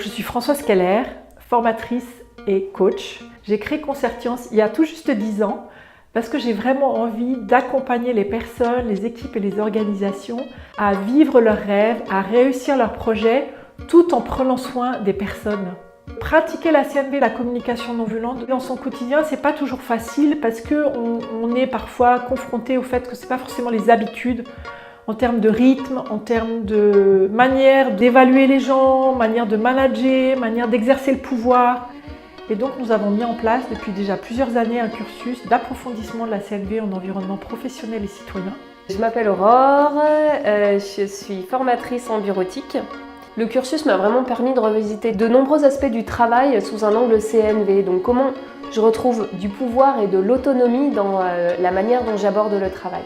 Je suis Françoise Keller, formatrice et coach. J'ai créé Concertiance il y a tout juste 10 ans parce que j'ai vraiment envie d'accompagner les personnes, les équipes et les organisations à vivre leurs rêves, à réussir leurs projets tout en prenant soin des personnes. Pratiquer la CNV, la communication non violente, dans son quotidien, c'est pas toujours facile parce qu'on est parfois confronté au fait que c'est pas forcément les habitudes en termes de rythme, en termes de manière d'évaluer les gens, manière de manager, manière d'exercer le pouvoir. Et donc nous avons mis en place depuis déjà plusieurs années un cursus d'approfondissement de la CNV en environnement professionnel et citoyen. Je m'appelle Aurore, je suis formatrice en bureautique. Le cursus m'a vraiment permis de revisiter de nombreux aspects du travail sous un angle CNV. Donc comment je retrouve du pouvoir et de l'autonomie dans la manière dont j'aborde le travail.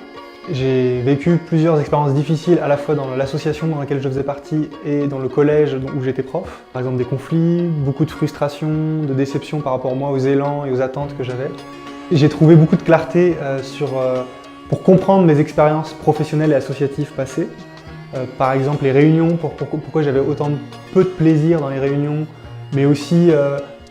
J'ai vécu plusieurs expériences difficiles à la fois dans l'association dans laquelle je faisais partie et dans le collège où j'étais prof. Par exemple des conflits, beaucoup de frustration, de déception par rapport moi aux élans et aux attentes que j'avais. J'ai trouvé beaucoup de clarté pour comprendre mes expériences professionnelles et associatives passées. Par exemple les réunions, pourquoi j'avais autant peu de plaisir dans les réunions, mais aussi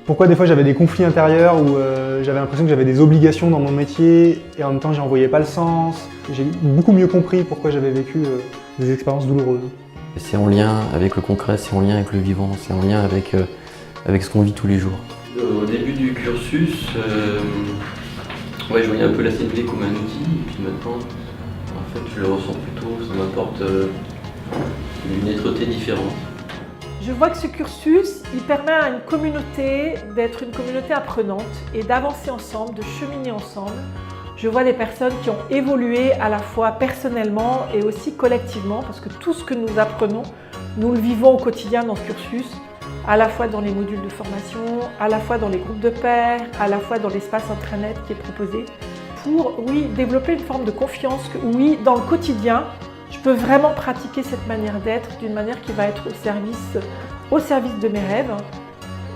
pourquoi des fois j'avais des conflits intérieurs où j'avais l'impression que j'avais des obligations dans mon métier et en même temps j'en voyais pas le sens. J'ai beaucoup mieux compris pourquoi j'avais vécu des expériences douloureuses. C'est en lien avec le concret, c'est en lien avec le vivant, c'est en lien avec ce qu'on vit tous les jours. Au début du cursus, je voyais un peu la CNV comme un outil, et puis maintenant, en fait, je le ressens plutôt, ça m'apporte une netteté différente. Je vois que ce cursus, il permet à une communauté d'être une communauté apprenante et d'avancer ensemble, de cheminer ensemble. Je vois des personnes qui ont évolué à la fois personnellement et aussi collectivement parce que tout ce que nous apprenons, nous le vivons au quotidien dans ce cursus, à la fois dans les modules de formation, à la fois dans les groupes de pairs, à la fois dans l'espace intranet qui est proposé pour, développer une forme de confiance que, dans le quotidien, je peux vraiment pratiquer cette manière d'être d'une manière qui va être au service de mes rêves,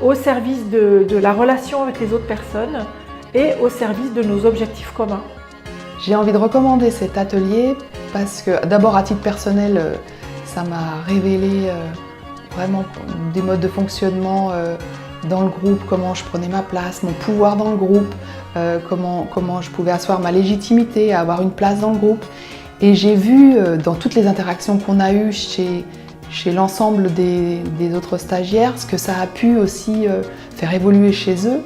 au service de la relation avec les autres personnes et au service de nos objectifs communs. J'ai envie de recommander cet atelier parce que d'abord à titre personnel, ça m'a révélé vraiment des modes de fonctionnement dans le groupe, comment je prenais ma place, mon pouvoir dans le groupe, comment je pouvais asseoir ma légitimité, avoir une place dans le groupe. Et j'ai vu dans toutes les interactions qu'on a eues chez l'ensemble des autres stagiaires, ce que ça a pu aussi faire évoluer chez eux.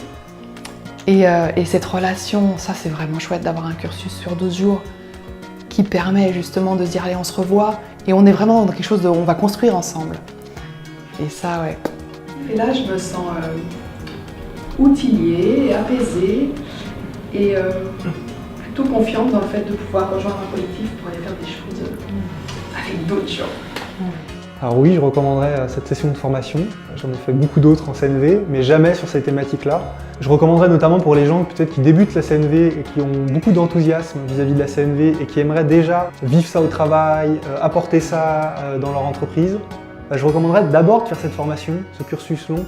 Et cette relation, ça c'est vraiment chouette d'avoir un cursus sur 12 jours qui permet justement de se dire allez on se revoit et on est vraiment dans quelque chose on va construire ensemble. Et ça ouais. Et là je me sens outillée, apaisée et plutôt confiante dans le fait de pouvoir rejoindre un collectif pour aller faire des choses avec d'autres gens. Alors oui, je recommanderais cette session de formation. J'en ai fait beaucoup d'autres en CNV, mais jamais sur ces thématiques-là. Je recommanderais notamment pour les gens peut-être qui débutent la CNV et qui ont beaucoup d'enthousiasme vis-à-vis de la CNV et qui aimeraient déjà vivre ça au travail, apporter ça dans leur entreprise. Je recommanderais d'abord de faire cette formation, ce cursus long,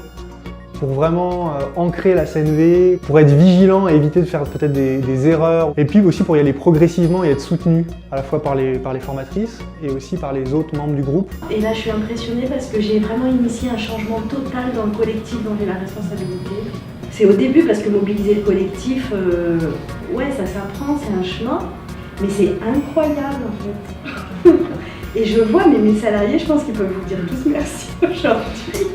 pour vraiment ancrer la CNV, pour être vigilant et éviter de faire peut-être des erreurs. Et puis aussi pour y aller progressivement et être soutenu à la fois par les formatrices et aussi par les autres membres du groupe. Et là je suis impressionnée parce que j'ai vraiment initié un changement total dans le collectif dont j'ai la responsabilité. C'est au début parce que mobiliser le collectif, ça s'apprend, c'est un chemin, mais c'est incroyable en fait. Et je vois mes salariés, je pense qu'ils peuvent vous dire tous merci aujourd'hui.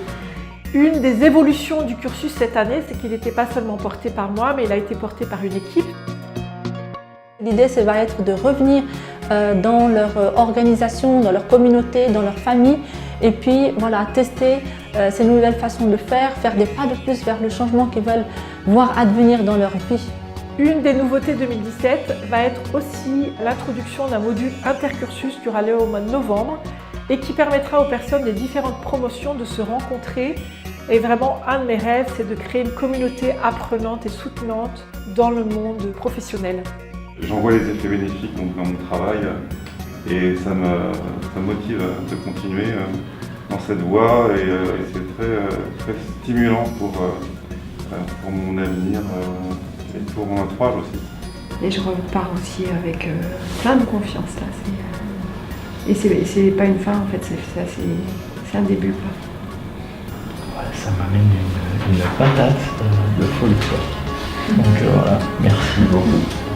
Une des évolutions du cursus cette année, c'est qu'il n'était pas seulement porté par moi, mais il a été porté par une équipe. L'idée, ça va être de revenir dans leur organisation, dans leur communauté, dans leur famille, et puis voilà, tester ces nouvelles façons de faire des pas de plus vers le changement qu'ils veulent voir advenir dans leur vie. Une des nouveautés 2017 va être aussi l'introduction d'un module intercursus qui aura lieu au mois de novembre et qui permettra aux personnes des différentes promotions de se rencontrer. Et vraiment, un de mes rêves, c'est de créer une communauté apprenante et soutenante dans le monde professionnel. J'en vois les effets bénéfiques donc, dans mon travail et ça me motive de continuer dans cette voie et c'est très stimulant pour mon avenir et pour mon entourage aussi. Et je repars aussi avec plein de confiance là. Et c'est pas une fin en fait, c'est un début quoi. ramène une patate de folie quoi. Donc voilà, merci beaucoup.